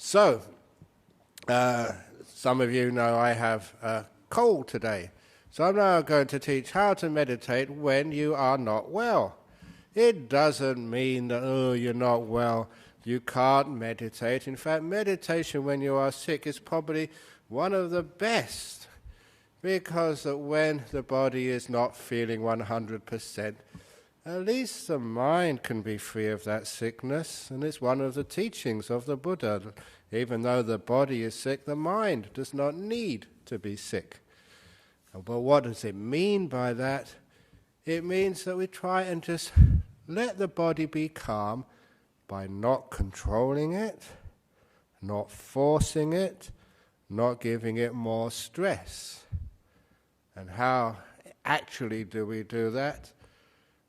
So, some of you know I have a cold today. So I'm now going to teach how to meditate when you are not well. It doesn't mean that, you're not well, you can't meditate. In fact, meditation when you are sick is probably one of the best, because when the body is not feeling 100%, at least the mind can be free of that sickness, and it's one of the teachings of the Buddha. Even though the body is sick, the mind does not need to be sick. But what does it mean by that? It means that we try and just let the body be calm by not controlling it, not forcing it, not giving it more stress. And how actually do we do that?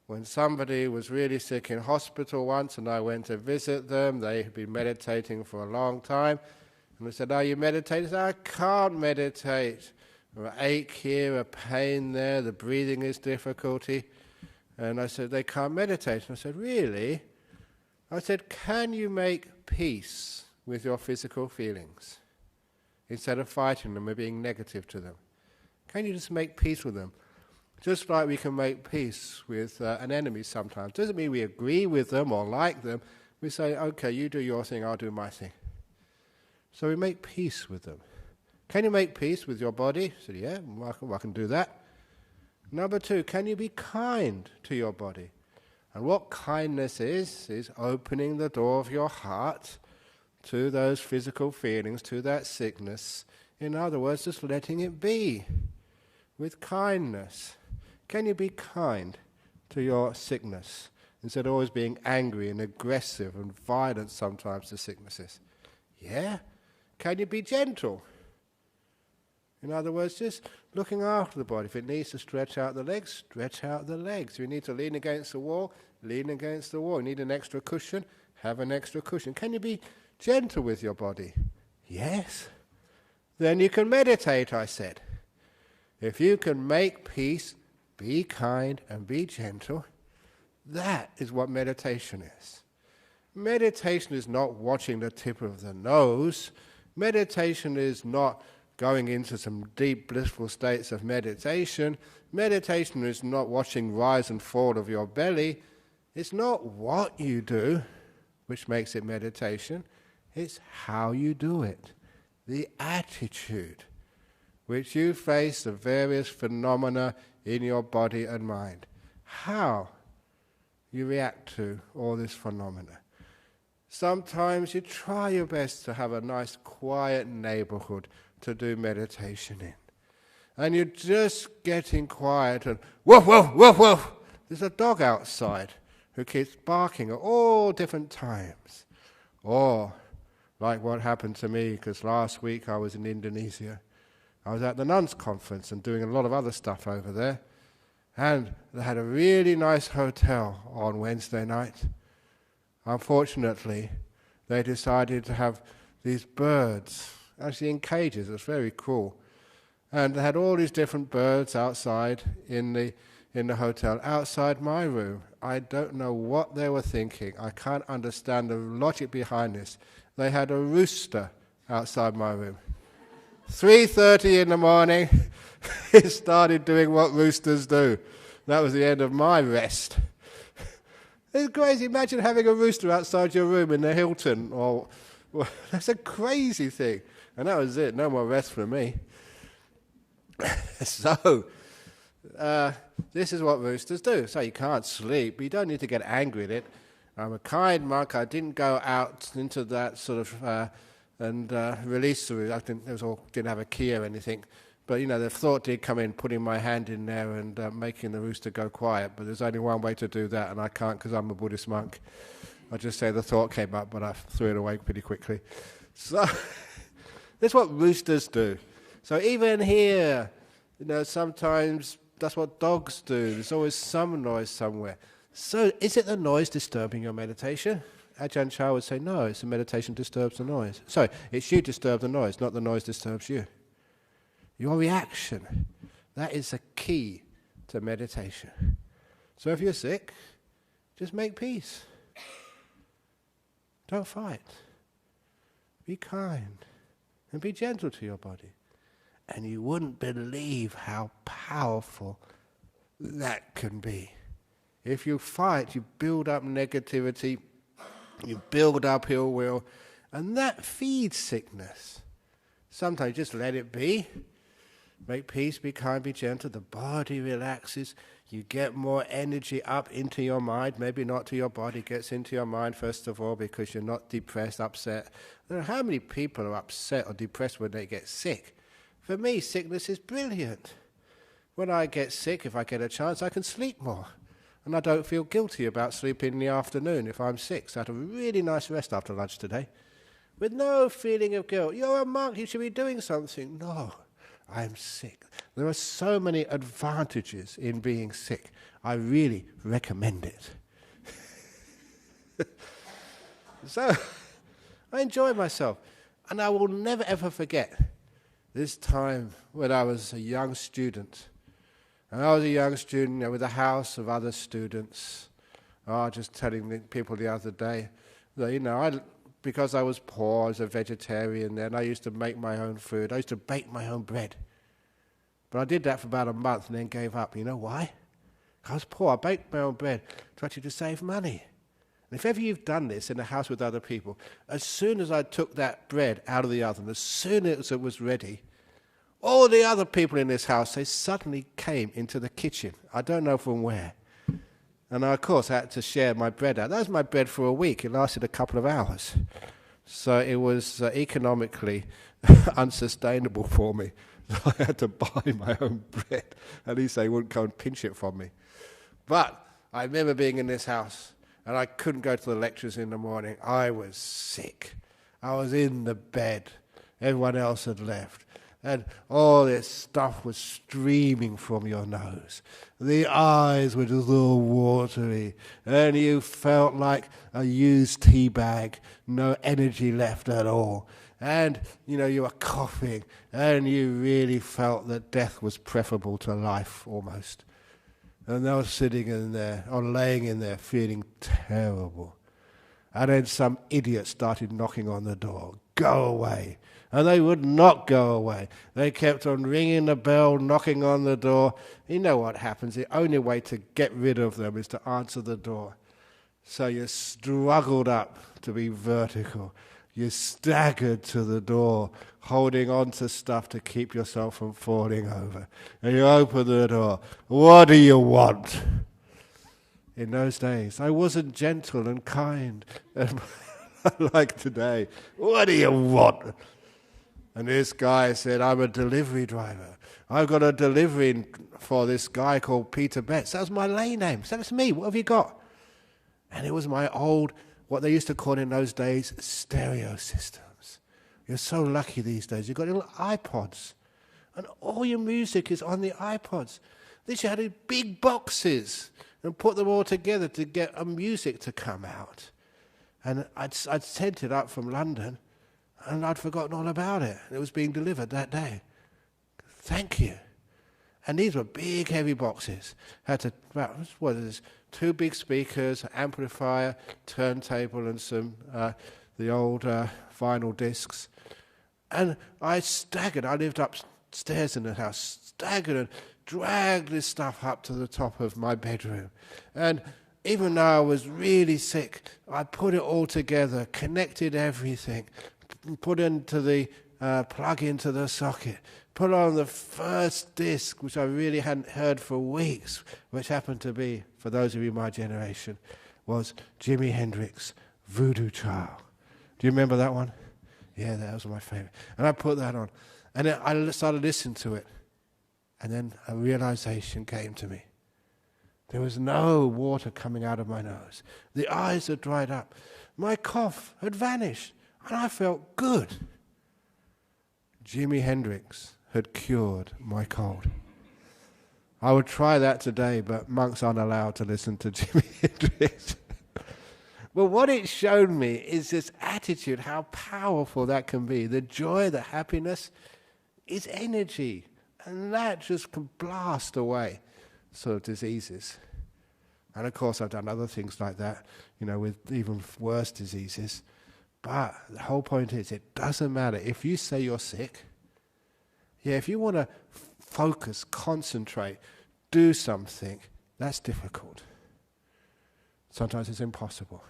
When somebody was really sick in hospital once and I went to visit them, they had been meditating for a long time, and I said, "Are you meditating?" They said, "I can't meditate. An ache here, a pain there, the breathing is difficulty." And I said, "They can't meditate." And I said, "Really?" I said, "Can you make peace with your physical feelings instead of fighting them or being negative to them? Can you just make peace with them? Just like we can make peace with an enemy sometimes. Doesn't mean we agree with them or like them. We say, okay, you do your thing, I'll do my thing. So we make peace with them. Can you make peace with your body?" I said, "Yeah, I can do that." Number 2, can you be kind to your body? And what kindness is opening the door of your heart to those physical feelings, to that sickness. In other words, just letting it be with kindness. Can you be kind to your sickness instead of always being angry and aggressive and violent sometimes to sicknesses? Yeah? Can you be gentle? In other words, just looking after the body. If it needs to stretch out the legs, stretch out the legs. If you need to lean against the wall, lean against the wall. You need an extra cushion, have an extra cushion. Can you be gentle with your body? Yes. Then you can meditate, I said. If you can make peace, be kind and be gentle, that is what meditation is. Meditation is not watching the tip of the nose. Meditation is not going into some deep blissful states of meditation. Meditation is not watching rise and fall of your belly. It's not what you do which makes it meditation. It's how you do it. The attitude which you face the various phenomena in your body and mind. How you react to all this phenomena. Sometimes you try your best to have a nice quiet neighborhood to do meditation in. And you're just getting quiet and woof, woof, woof, woof. There's a dog outside who keeps barking at all different times. Or, like what happened to me, because last week I was in Indonesia. I was at the nuns' conference and doing a lot of other stuff over there. And they had a really nice hotel on Wednesday night. Unfortunately, they decided to have these birds, actually in cages. It was very cool. And they had all these different birds outside in the hotel, outside my room. I don't know what they were thinking. I can't understand the logic behind this. They had a rooster outside my room. 3:30 in the morning, it started doing what roosters do. That was the end of my rest. It's crazy. Imagine having a rooster outside your room in the Hilton. That's a crazy thing. And that was it. No more rest for me. So, this is what roosters do. So you can't sleep, but you don't need to get angry at it. I'm a kind monk. I didn't go out into that sort of and release the rooster. I didn't have a key or anything. But, the thought did come in, putting my hand in there and making the rooster go quiet. But there's only one way to do that, and I can't because I'm a Buddhist monk. I just say the thought came up, but I threw it away pretty quickly. So, that's what roosters do. So even here, sometimes that's what dogs do. There's always some noise somewhere. So is it the noise disturbing your meditation? Ajahn Chah would say, no, it's the meditation disturbs the noise. Sorry, it's you disturb the noise, not the noise disturbs you. Your reaction, that is the key to meditation. So if you're sick, just make peace. Don't fight. Be kind and be gentle to your body. And you wouldn't believe how powerful that can be. If you fight, you build up negativity, you build up ill will, and that feeds sickness. Sometimes just let it be. Make peace, be kind, be gentle. The body relaxes. You get more energy up into your mind. Maybe not to your body, gets into your mind first of all because you're not depressed, upset. I don't know how many people are upset or depressed when they get sick. For me, sickness is brilliant. When I get sick, if I get a chance, I can sleep more. And I don't feel guilty about sleeping in the afternoon if I'm sick. So I had a really nice rest after lunch today. With no feeling of guilt. You're a monk, you should be doing something. No, I'm sick. There are so many advantages in being sick. I really recommend it. So, I enjoy myself. And I will never ever forget this time when I was a young student. And I was a young student with a house of other students. Just telling the people the other day that, because I was poor, I was a vegetarian then, I used to make my own food. I used to bake my own bread. But I did that for about a month and then gave up. You know why? I was poor. I baked my own bread to save money. And if ever you've done this in a house with other people, as soon as I took that bread out of the oven, as soon as it was ready, all the other people in this house, they suddenly came into the kitchen. I don't know from where. And I, of course, had to share my bread out. That was my bread for a week. It lasted a couple of hours. So it was economically unsustainable for me. So I had to buy my own bread. At least they wouldn't come and pinch it from me. But I remember being in this house, and I couldn't go to the lectures in the morning. I was sick. I was in the bed. Everyone else had left. And all this stuff was streaming from your nose. The eyes were just all watery. And you felt like a used tea bag, no energy left at all. And, you were coughing. And you really felt that death was preferable to life, almost. And I was sitting in there, or laying in there, feeling terrible. And then some idiot started knocking on the door. Go away. And they would not go away. They kept on ringing the bell, knocking on the door. You know what happens. The only way to get rid of them is to answer the door. So you struggled up to be vertical. You staggered to the door, holding on to stuff to keep yourself from falling over. And you opened the door. What do you want? In those days, I wasn't gentle and kind like today. What do you want? And this guy said, I'm a delivery driver. I've got a delivery for this guy called Peter Betts. That was my lay name. So that's me. What have you got? And it was my old, what they used to call in those days, stereo systems. You're so lucky these days. You've got little iPods. And all your music is on the iPods. These you had in big boxes and put them all together to get a music to come out. And I'd sent it up from London. And I'd forgotten all about it. It was being delivered that day. Thank you. And these were big, heavy boxes. Had what is this? 2 big speakers, an amplifier, turntable, and some the old vinyl discs. And I staggered. I lived upstairs in the house. Staggered and dragged this stuff up to the top of my bedroom. And even though I was really sick, I put it all together, connected everything, put into the plug into the socket, put on the first disc, which I really hadn't heard for weeks, which happened to be, for those of you my generation, was Jimi Hendrix, Voodoo Child. Do you remember that one? Yeah, that was my favorite. And I put that on. And then I started listening to it. And then a realization came to me. There was no water coming out of my nose. The eyes had dried up. My cough had vanished. And I felt good. Jimi Hendrix had cured my cold. I would try that today, but monks aren't allowed to listen to Jimi Hendrix. But what it showed me is this attitude, how powerful that can be. The joy, the happiness is energy. And that just can blast away sort of diseases. And of course I've done other things like that, with even worse diseases. But the whole point is, it doesn't matter. If you say you're sick, if you want to focus, concentrate, do something, that's difficult. Sometimes it's impossible.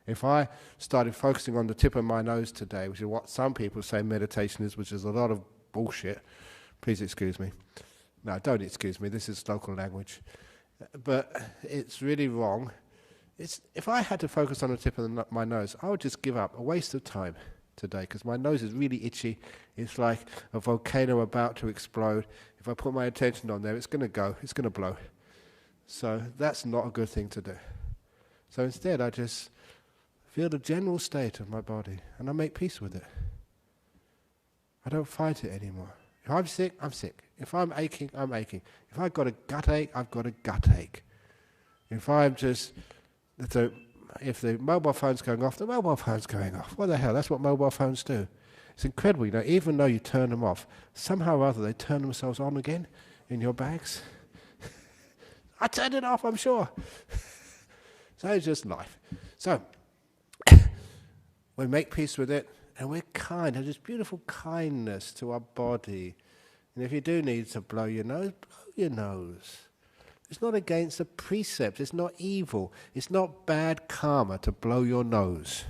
If I started focusing on the tip of my nose today, which is what some people say meditation is, which is a lot of bullshit, please excuse me. No, don't excuse me, this is local language. But it's really wrong. If I had to focus on the tip of my nose, I would just give up. A waste of time today, because my nose is really itchy. It's like a volcano about to explode. If I put my attention on there, it's going to go, it's going to blow. So that's not a good thing to do. So instead, I just feel the general state of my body, and I make peace with it. I don't fight it anymore. If I'm sick, I'm sick. If I'm aching, I'm aching. If I've got a gut ache, I've got a gut ache. If the mobile phone's going off, the mobile phone's going off. What the hell? That's what mobile phones do. It's incredible, even though you turn them off, somehow or other they turn themselves on again in your bags. I turned it off, I'm sure. So it's just life. So we make peace with it, and we're kind. There's this beautiful kindness to our body. And if you do need to blow your nose, blow your nose. It's not against the precepts. It's not evil. It's not bad karma to blow your nose.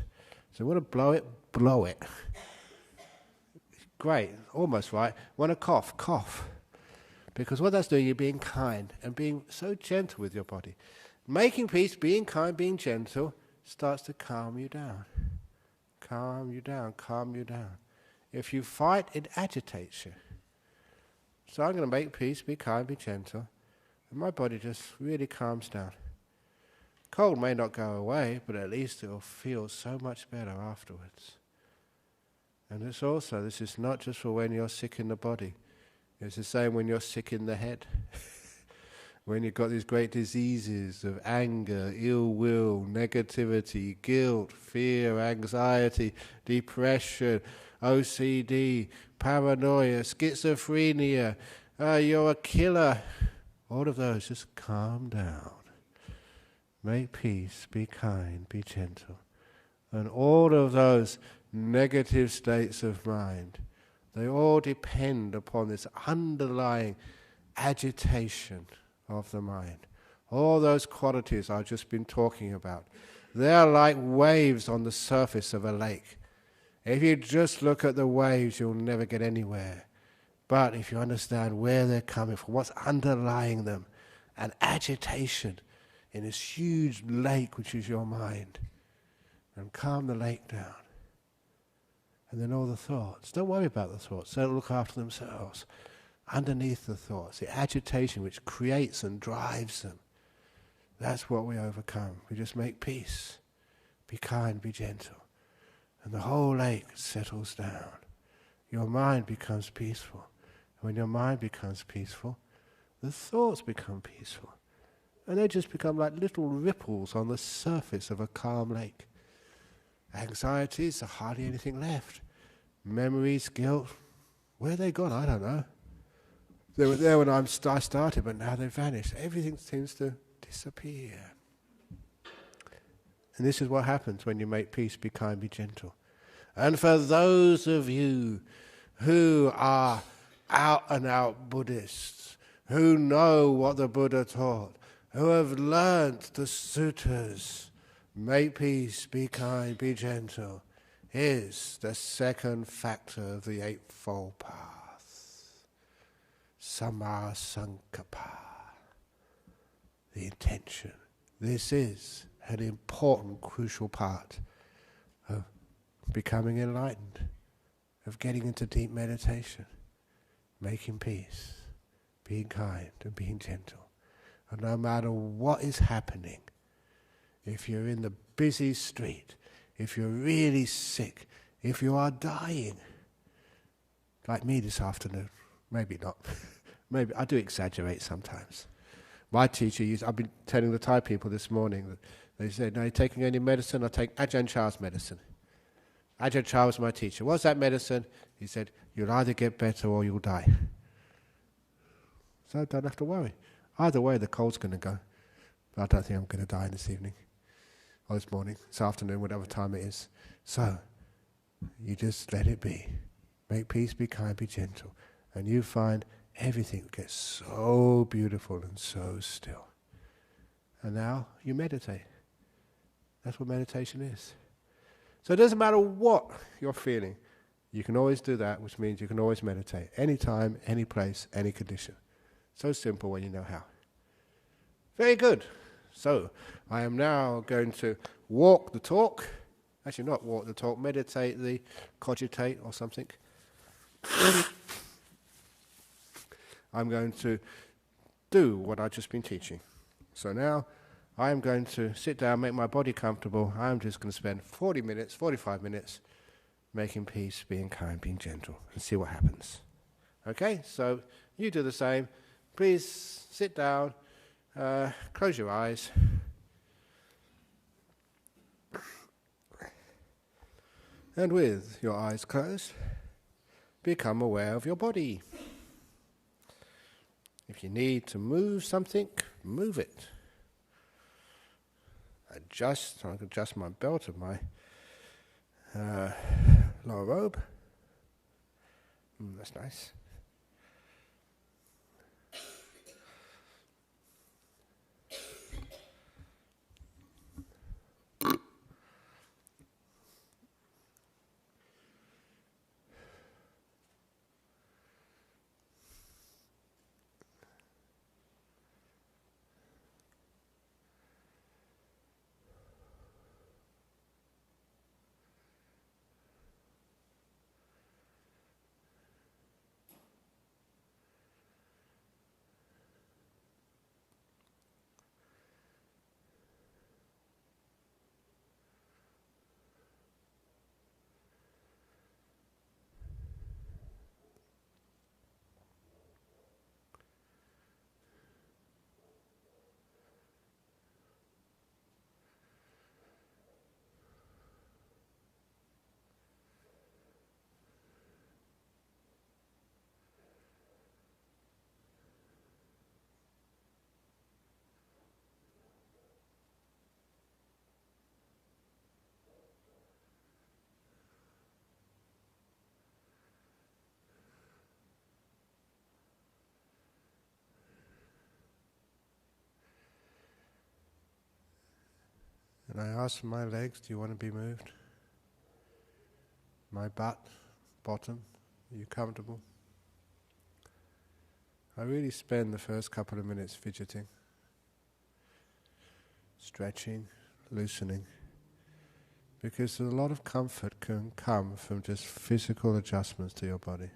So you want to blow it, blow it. Great, almost right. Want to cough, cough. Because what that's doing, you're being kind and being so gentle with your body. Making peace, being kind, being gentle, starts to calm you down. Calm you down, calm you down. If you fight, it agitates you. So I'm going to make peace, be kind, be gentle. And my body just really calms down. Cold may not go away, but at least it will feel so much better afterwards. And this is not just for when you're sick in the body. It's the same when you're sick in the head. When you've got these great diseases of anger, ill will, negativity, guilt, fear, anxiety, depression, OCD, paranoia, schizophrenia, you're a killer. All of those, just calm down. Make peace, be kind, be gentle. And all of those negative states of mind, they all depend upon this underlying agitation of the mind. All those qualities I've just been talking about, they're like waves on the surface of a lake. If you just look at the waves, you'll never get anywhere. But if you understand where they're coming from, what's underlying them, an agitation in this huge lake which is your mind, and calm the lake down. And then all the thoughts, don't worry about the thoughts, they'll look after themselves. Underneath the thoughts, the agitation which creates and drives them, that's what we overcome. We just make peace, be kind, be gentle. And the whole lake settles down. Your mind becomes peaceful. When your mind becomes peaceful, the thoughts become peaceful. And they just become like little ripples on the surface of a calm lake. Anxieties, there's hardly anything left. Memories, guilt, where are they gone? I don't know. They were there when I started, but now they've vanished. Everything seems to disappear. And this is what happens when you make peace, be kind, be gentle. And for those of you who are out and out Buddhists, who know what the Buddha taught, who have learnt the suttas, make peace, be kind, be gentle, is the second factor of the Eightfold Path. Samma sankappa, the intention. This is an important, crucial part of becoming enlightened, of getting into deep meditation, making peace, being kind and being gentle. And no matter what is happening, if you're in the busy street, if you're really sick, if you are dying, like me this afternoon, maybe not, maybe I do exaggerate sometimes. My teacher I've been telling the Thai people this morning, that they said, "No, you're taking any medicine? I take Ajahn Chah's medicine." Ajahn Chah was my teacher. What's that medicine? He said, "You'll either get better or you'll die." So I don't have to worry. Either way, the cold's going to go. But I don't think I'm going to die this evening, or this morning, this afternoon, whatever time it is. So You just let it be. Make peace, be kind, be gentle. And you find everything gets so beautiful and so still. And now you meditate. That's what meditation is. So it doesn't matter what you're feeling. You can always do that, which means you can always meditate. Anytime, any place, any condition. So simple when you know how. Very good. So I am now going to walk the talk. Actually, not walk the talk, meditate the cogitate or something. I'm going to do what I've just been teaching. So now I'm going to sit down, make my body comfortable. I'm just going to spend 40 minutes, 45 minutes making peace, being kind, being gentle, and see what happens. Okay, so you do the same. Please sit down, close your eyes. And with your eyes closed, become aware of your body. If you need to move something, move it. I can adjust my belt of my lower robe. That's nice. And I ask my legs, do you want to be moved? My butt, bottom, are you comfortable? I really spend the first couple of minutes fidgeting, stretching, loosening, because a lot of comfort can come from just physical adjustments to your body.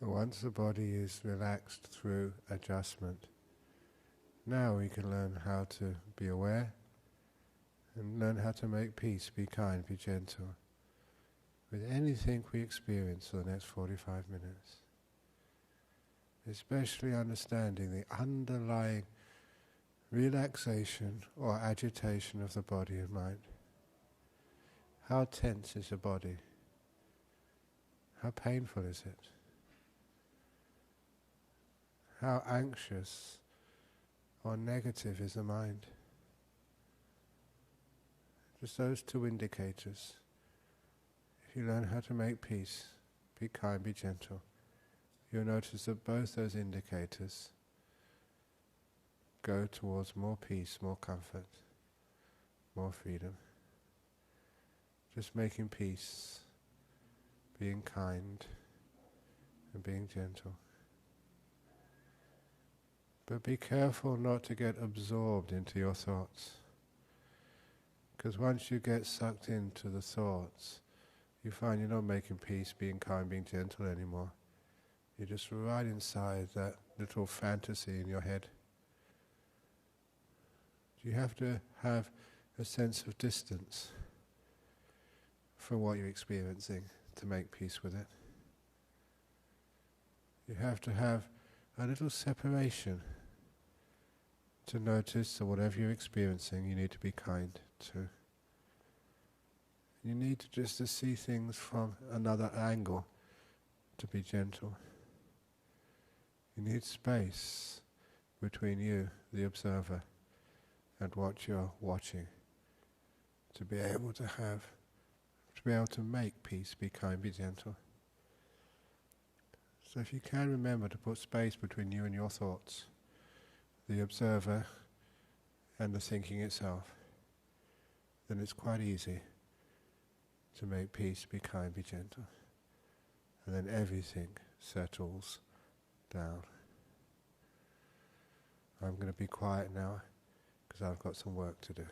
Once the body is relaxed through adjustment, now we can learn how to be aware and learn how to make peace, be kind, be gentle with anything we experience for the next 45 minutes. Especially understanding the underlying relaxation or agitation of the body and mind. How tense is the body? How painful is it? How anxious or negative is the mind? Just those two indicators. If you learn how to make peace, be kind, be gentle, you'll notice that both those indicators go towards more peace, more comfort, more freedom. Just making peace, being kind, and being gentle. But be careful not to get absorbed into your thoughts. Because once you get sucked into the thoughts, you find you're not making peace, being kind, being gentle anymore. You're just right inside that little fantasy in your head. You have to have a sense of distance from what you're experiencing to make peace with it. You have to have a little separation to notice that whatever you're experiencing, you need to be kind to. You need to just to see things from another angle to be gentle. You need space between you, the observer, and what you're watching to be able to make peace, be kind, be gentle. So if you can remember to put space between you and your thoughts, the observer and the thinking itself, then it's quite easy to make peace, be kind, be gentle. And then everything settles down. I'm going to be quiet now because I've got some work to do.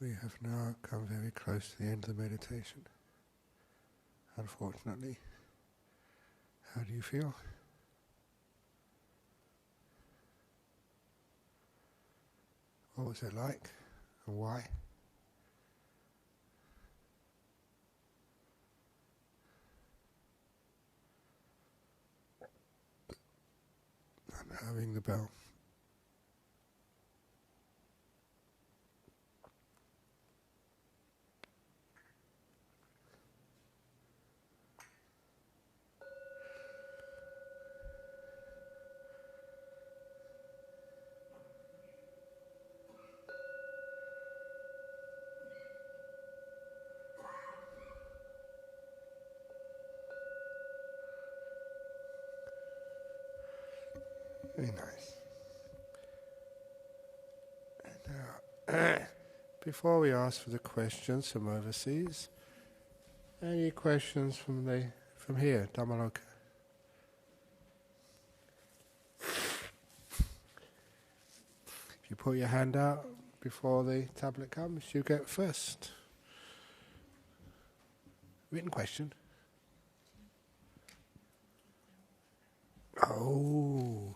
We have now come very close to the end of the meditation. Unfortunately. How do you feel? What was it like and why? I'm now ring the bell. Very nice. Now, before we ask for the questions from overseas, any questions from here, Dhammaloka? If you put your hand out before the tablet comes, you get first. Written question. Oh.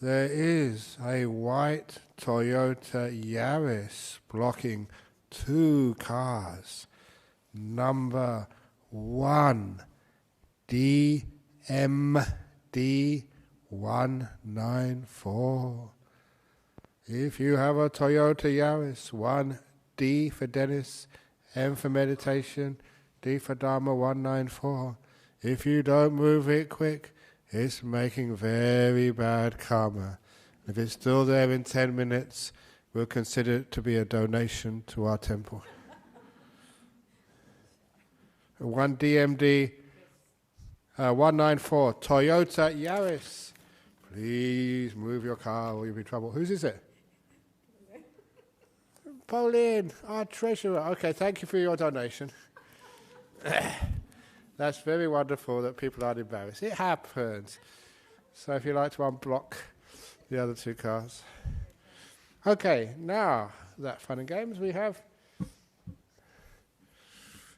There is a white Toyota Yaris blocking 2 cars. Number 1, DMD194. If you have a Toyota Yaris, 1, D for Dennis, M for meditation, D for Dharma 194. If you don't move it quick, it's making very bad karma. If it's still there in 10 minutes, we'll consider it to be a donation to our temple. 1 DMD 194, Toyota Yaris. Please move your car or you'll be in trouble. Whose is it? Pauline, our treasurer. Okay, thank you for your donation. That's very wonderful that people aren't embarrassed. It happens. So if you like to unblock the other 2 cars. Okay, now that fun and games we have.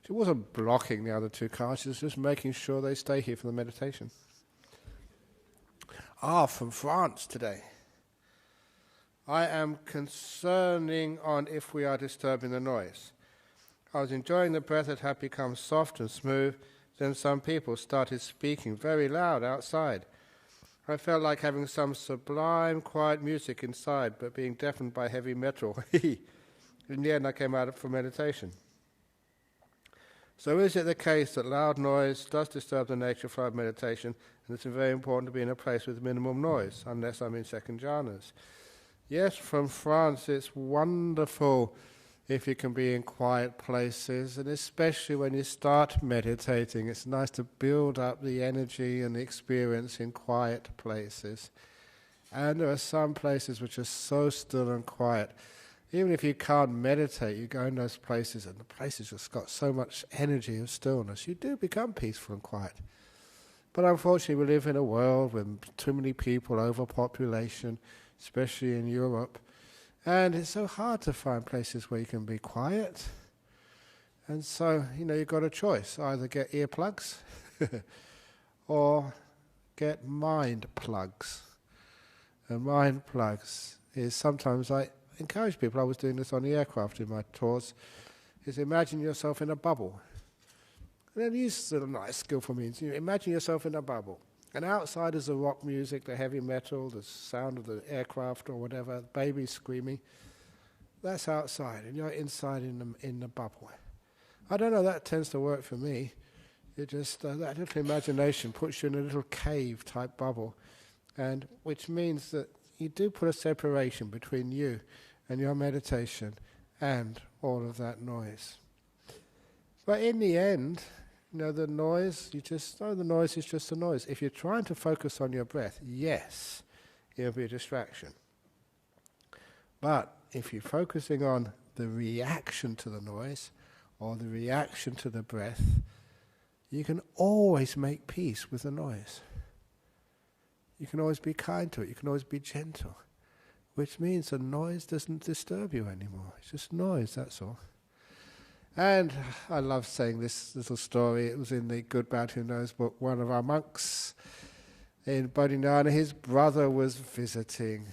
She wasn't blocking the other 2 cars, she was just making sure they stay here for the meditation. From France today. I am concerning on if we are disturbing the noise. I was enjoying the breath that had become soft and smooth. Then some people started speaking very loud outside. I felt like having some sublime, quiet music inside, but being deafened by heavy metal. In the end, I came out for meditation. So is it the case that loud noise does disturb the nature flow of meditation, and it's very important to be in a place with minimum noise, unless I'm in second jhanas? Yes, from France, it's wonderful if you can be in quiet places, and especially when you start meditating, it's nice to build up the energy and the experience in quiet places. And there are some places which are so still and quiet. Even if you can't meditate, you go in those places and the places just got so much energy and stillness, you do become peaceful and quiet. But unfortunately we live in a world with too many people, overpopulation, especially in Europe. And it's so hard to find places where you can be quiet. And so, you've got a choice. Either get earplugs or get mind plugs. And mind plugs is sometimes, I encourage people, I was doing this on the aircraft in my tours, is imagine yourself in a bubble. And then these are nice, skillful means. Imagine yourself in a bubble. And outside is the rock music, the heavy metal, the sound of the aircraft or whatever, babies screaming. That's outside, and you're inside in the bubble. I don't know, that tends to work for me. It just, that little imagination puts you in a little cave-type bubble, and which means that you do put a separation between you and your meditation and all of that noise. But in the end, the noise, the noise is just a noise. If you're trying to focus on your breath, yes, it'll be a distraction. But if you're focusing on the reaction to the noise or the reaction to the breath, you can always make peace with the noise. You can always be kind to it. You can always be gentle. which means the noise doesn't disturb you anymore. It's just noise, that's all. And I love saying this little story. It was in the Good, Bad, Who Knows book. One of our monks in Bodhinyana, his brother was visiting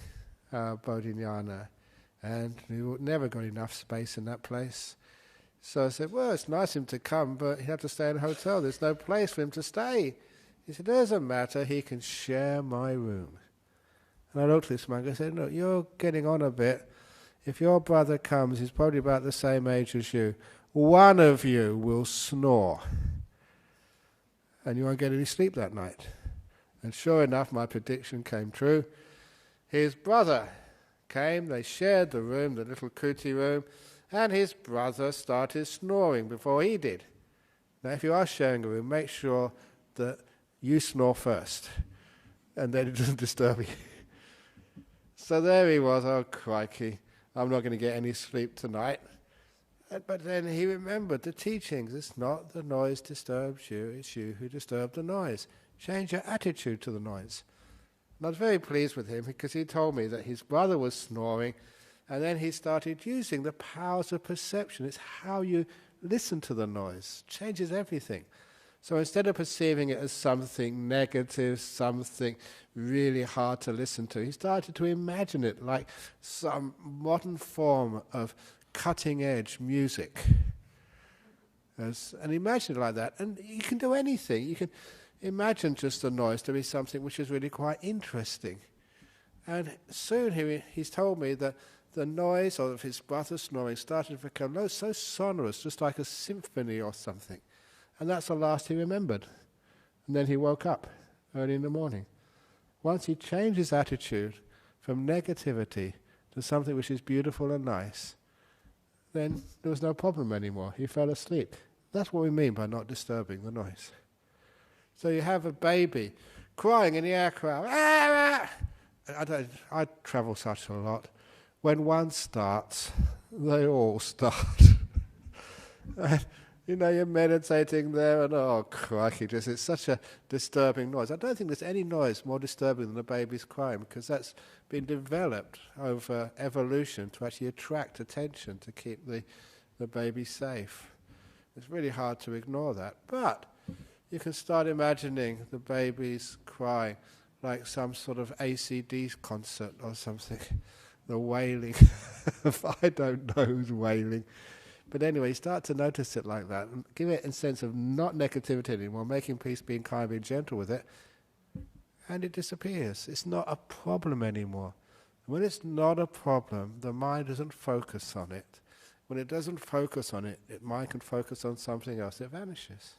Bodhinyana, and he never got enough space in that place. So I said, well, it's nice of him to come, but he'd have to stay in a hotel. There's no place for him to stay. He said, doesn't matter, he can share my room. And I looked at this monk, I said, look, you're getting on a bit. If your brother comes, he's probably about the same age as you. One of you will snore, and you won't get any sleep that night. And sure enough, my prediction came true. His brother came, they shared the room, the little kuti room, and his brother started snoring before he did. Now, if you are sharing a room, make sure that you snore first, and then it doesn't disturb you. So there he was, oh crikey, I'm not going to get any sleep tonight. But then he remembered the teachings. It's not the noise disturbs you, it's you who disturb the noise. Change your attitude to the noise. And I was very pleased with him because he told me that his brother was snoring, and then he started using the powers of perception. It's how you listen to the noise. Changes everything. So instead of perceiving it as something negative, something really hard to listen to, he started to imagine it like some modern form of cutting-edge music. And imagine it like that. And you can do anything. You can imagine just the noise to be something which is really quite interesting. And soon he's told me that the noise of his brother snoring started to become so sonorous, just like a symphony or something. And that's the last he remembered. And then he woke up early in the morning. Once he changed his attitude from negativity to something which is beautiful and nice, then there was no problem anymore. He fell asleep. That's what we mean by not disturbing the noise. So you have a baby crying in the aircraft. I travel such a lot. When one starts, they all start. And, you're meditating there and oh crikey, it's such a disturbing noise. I don't think there's any noise more disturbing than a baby's crying, because that's been developed over evolution to actually attract attention, to keep the baby safe. It's really hard to ignore that. But you can start imagining the babies crying like some sort of ACD concert or something. The wailing. I don't know who's wailing. But anyway, start to notice it like that, and give it a sense of not negativity anymore, making peace, being kind, being gentle with it, and it disappears. It's not a problem anymore. When it's not a problem, the mind doesn't focus on it. When it doesn't focus on it, mind can focus on something else, it vanishes.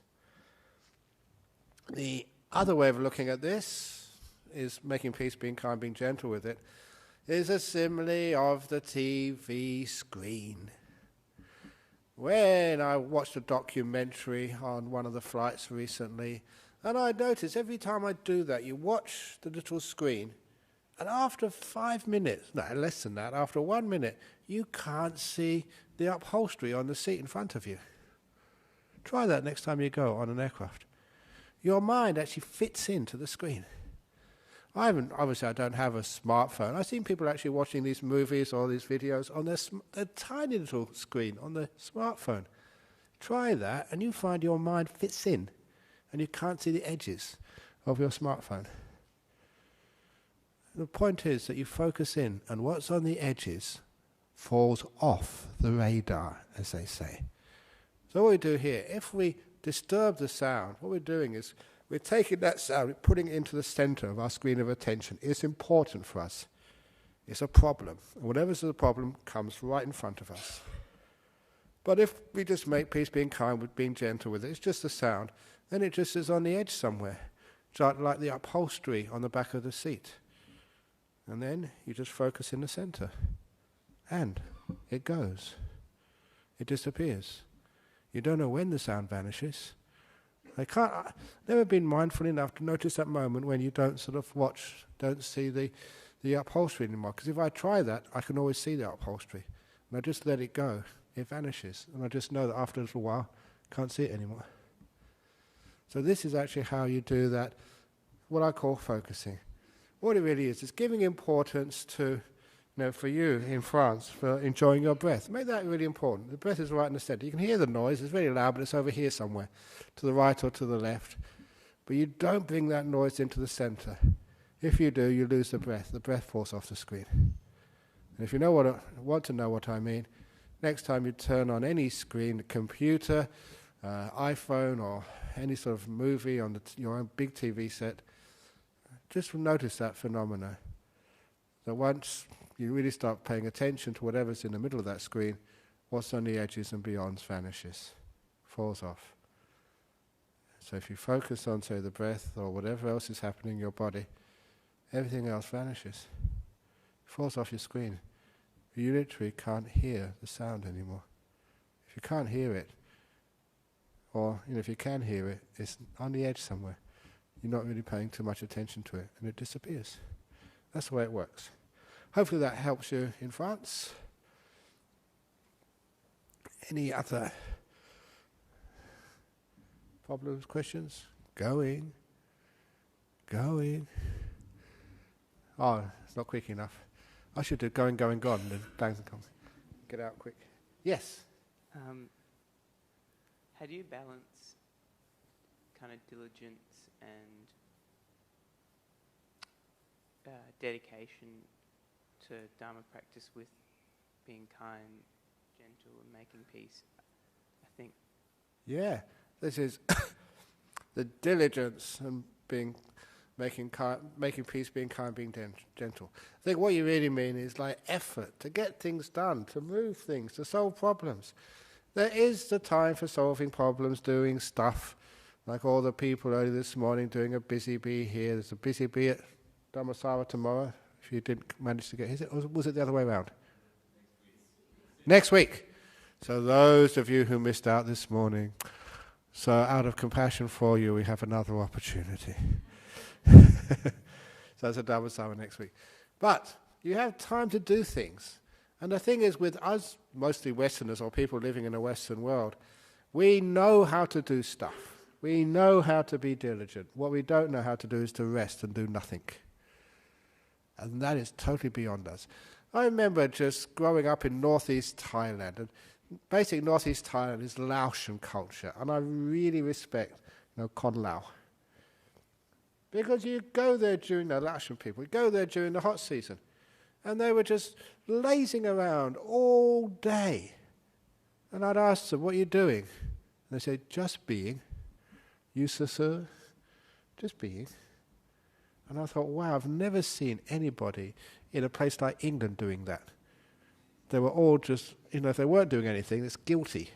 The other way of looking at this is making peace, being kind, being gentle with it, is a simile of the TV screen. When I watched a documentary on one of the flights recently, and I noticed every time I do that, you watch the little screen, and after 5 minutes, no, less than that, after 1 minute, you can't see the upholstery on the seat in front of you. Try that next time you go on an aircraft. Your mind actually fits into the screen. Obviously I don't have a smartphone. I've seen people actually watching these movies or these videos on their tiny little screen on the smartphone. Try that and you find your mind fits in and you can't see the edges of your smartphone. The point is that you focus in and what's on the edges falls off the radar, as they say. So what we do here, if we disturb the sound, what we're doing is we're taking that sound, we're putting it into the center of our screen of attention. It's important for us. It's a problem. And whatever's the problem comes right in front of us. But if we just make peace, being kind, with being gentle with it, it's just a sound, then it just is on the edge somewhere, like the upholstery on the back of the seat. And then you just focus in the center. And it goes. It disappears. You don't know when the sound vanishes. I've never been mindful enough to notice that moment when you don't sort of don't see the upholstery anymore. Because if I try that, I can always see the upholstery. And I just let it go. It vanishes. And I just know that after a little while, I can't see it anymore. So this is actually how you do that, what I call focusing. What it really is giving importance to for you in France, for enjoying your breath. Make that really important. The breath is right in the centre. You can hear the noise, it's very loud, but it's over here somewhere, to the right or to the left. But you don't bring that noise into the centre. If you do, you lose the breath. The breath falls off the screen. And if you want to know what I mean, next time you turn on any screen, the computer, iPhone, or any sort of movie on your own big TV set, just notice that phenomena. That once you really start paying attention to whatever's in the middle of that screen, what's on the edges and beyond vanishes, falls off. So if you focus on, say, the breath or whatever else is happening in your body, everything else vanishes, falls off your screen. You literally can't hear the sound anymore. If you can't hear it, or if you can hear it, it's on the edge somewhere. You're not really paying too much attention to it, and it disappears. That's the way it works. Hopefully that helps you in France. Any other problems, questions? Going. Oh, it's not quick enough. I should do going, gone, and then bang and come. Get out quick. Yes? How do you balance kind of diligence and dedication to Dharma practice with being kind, gentle, and making peace? I think. Yeah, this is the diligence and making peace, being kind, being gentle. I think what you really mean is like effort to get things done, to move things, to solve problems. There is the time for solving problems, doing stuff, like all the people early this morning doing a busy bee here. There's a busy bee at Dhammarasa tomorrow, if you didn't manage to get his, or was it the other way around? Next week. So those of you who missed out this morning, so out of compassion for you, we have another opportunity. So that's a Dhammarasa next week. But you have time to do things. And the thing is, with us, mostly Westerners or people living in a Western world, we know how to do stuff. We know how to be diligent. What we don't know how to do is to rest and do nothing. And that is totally beyond us. I remember just growing up in northeast Thailand, and basically northeast Thailand is Laotian culture, and I really respect Kon Lao. Because you go there during the Laotian people, you go there during the hot season, and they were just lazing around all day. And I'd ask them, what are you doing? And they said, just being. You, sir? Just being. And I thought, wow, I've never seen anybody in a place like England doing that. They were all just, if they weren't doing anything, it's guilty.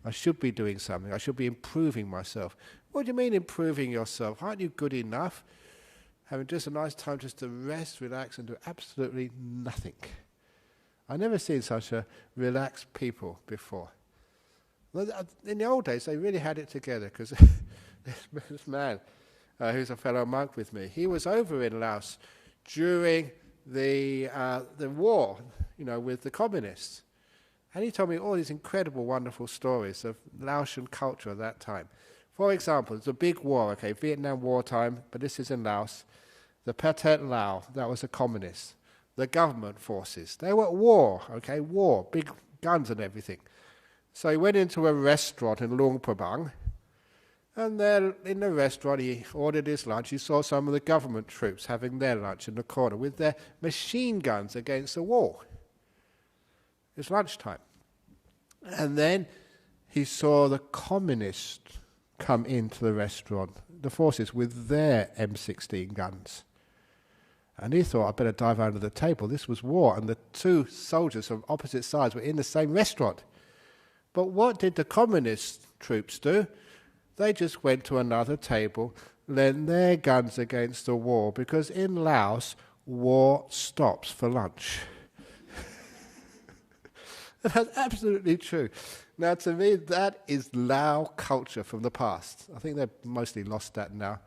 I should be doing something. I should be improving myself. What do you mean improving yourself? Aren't you good enough? Having just a nice time just to rest, relax, and do absolutely nothing. I've never seen such a relaxed people before. In the old days, they really had it together, because this man, who's a fellow monk with me, he was over in Laos during the war, with the communists. And he told me all these incredible, wonderful stories of Laotian culture at that time. For example, there's a big war, Vietnam wartime, but this is in Laos. The Pathet Lao, that was the communists. The government forces, they were at war, war, big guns and everything. So he went into a restaurant in Luang Prabang, and there in the restaurant he ordered his lunch. He saw some of the government troops having their lunch in the corner with their machine guns against the wall. It's lunchtime. And then he saw the communists come into the restaurant, the forces with their M16 guns. And he thought, I better dive under the table. This was war, and the two soldiers from opposite sides were in the same restaurant. But what did the communist troops do? They just went to another table, leaned their guns against the wall, because in Laos, war stops for lunch. That's absolutely true. Now, to me, that is Lao culture from the past. I think they've mostly lost that now.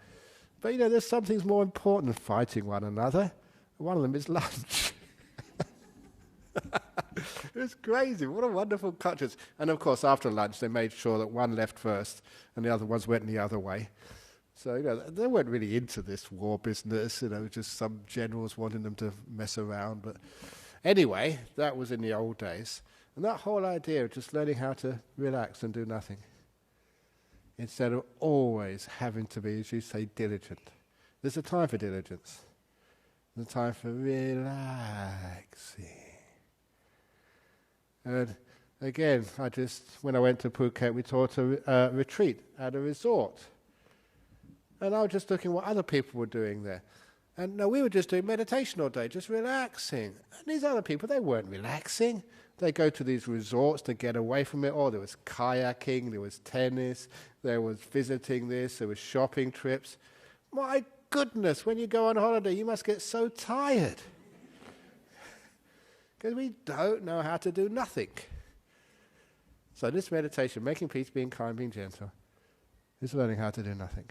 But, there's some things more important than fighting one another. One of them is lunch. It's crazy. What a wonderful culture. And, of course, after lunch, they made sure that one left first and the other ones went the other way. So, they weren't really into this war business, just some generals wanting them to mess around. But Anyway, that was in the old days. And that whole idea of just learning how to relax and do nothing, instead of always having to be, as you say, diligent. There's a time for diligence. There's a time for relaxing. And again, when I went to Phuket, we taught a retreat at a resort. And I was just looking what other people were doing there. And no, we were just doing meditation all day, just relaxing. And these other people, they weren't relaxing. They go to these resorts to get away from it all. There was kayaking, there was tennis, there was visiting this, there was shopping trips. My goodness, when you go on holiday, you must get so tired. Because we don't know how to do nothing. So this meditation, making peace, being kind, being gentle, is learning how to do nothing.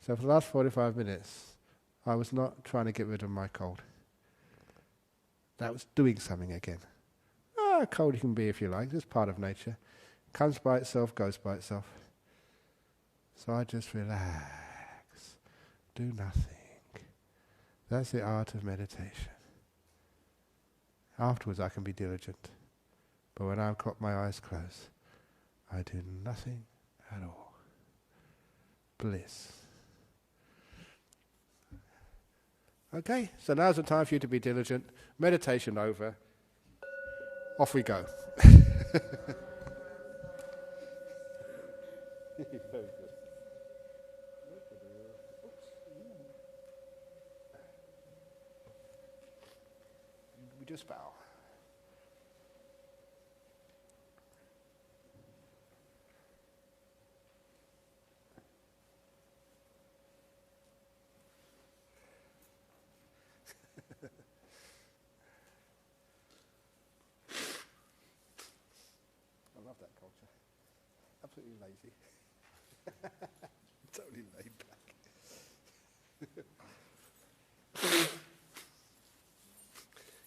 So for the last 45 minutes, I was not trying to get rid of my cold. That was doing something again. Cold you can be if you like, it's part of nature. Comes by itself, goes by itself. So I just relax, do nothing. That's the art of meditation. Afterwards I can be diligent. But when I've got my eyes closed, I do nothing at all. Bliss. Okay, so now's the time for you to be diligent. Meditation over. Off we go. We just bow. I love that culture. Absolutely lazy. Totally laid back.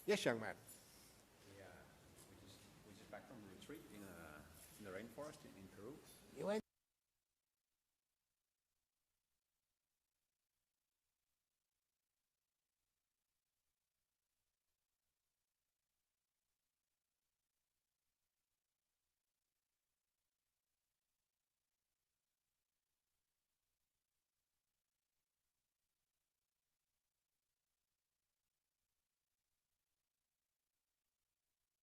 Yes, young man. We just back from a retreat in the rainforest in Peru. You went